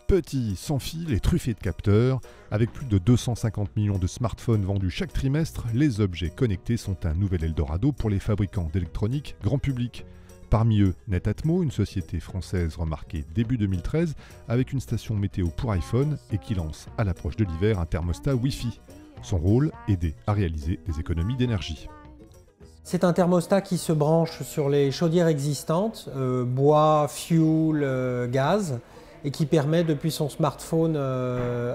Petit, sans fil et truffé de capteurs, avec plus de 250 millions de smartphones vendus chaque trimestre, les objets connectés sont un nouvel Eldorado pour les fabricants d'électronique grand public. Parmi eux, Netatmo, une société française remarquée début 2013 avec une station météo pour iPhone et qui lance à l'approche de l'hiver un thermostat Wi-Fi. Son rôle, aider à réaliser des économies d'énergie. C'est un thermostat qui se branche sur les chaudières existantes, bois, fuel, gaz, et qui permet depuis son smartphone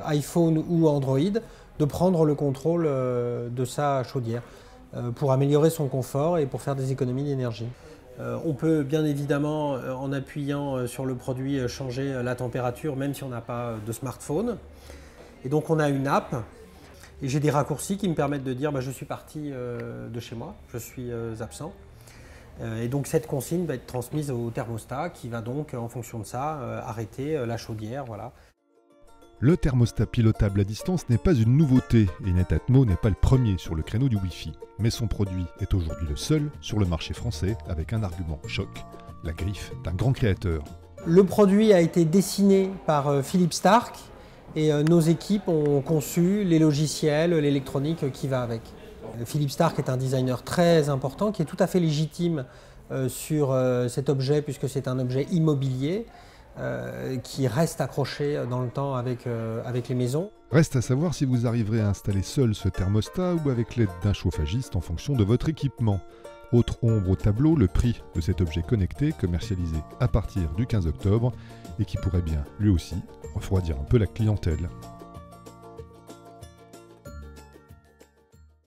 iPhone ou Android de prendre le contrôle de sa chaudière pour améliorer son confort et pour faire des économies d'énergie. On peut bien évidemment, en appuyant sur le produit, changer la température même si on n'a pas de smartphone. Et donc on a une app et j'ai des raccourcis qui me permettent de dire je suis parti de chez moi, je suis absent. Et donc cette consigne va être transmise au thermostat qui va donc, en fonction de ça, arrêter la chaudière. Voilà. Le thermostat pilotable à distance n'est pas une nouveauté et Netatmo n'est pas le premier sur le créneau du Wi-Fi. Mais son produit est aujourd'hui le seul sur le marché français avec un argument choc, la griffe d'un grand créateur. Le produit a été dessiné par Philippe Starck et nos équipes ont conçu les logiciels, l'électronique qui va avec. Philippe Starck est un designer très important qui est tout à fait légitime sur cet objet puisque c'est un objet immobilier qui reste accroché dans le temps avec les maisons. Reste à savoir si vous arriverez à installer seul ce thermostat ou avec l'aide d'un chauffagiste en fonction de votre équipement. Autre ombre au tableau, le prix de cet objet connecté commercialisé à partir du 15 octobre et qui pourrait bien, lui aussi, refroidir un peu la clientèle.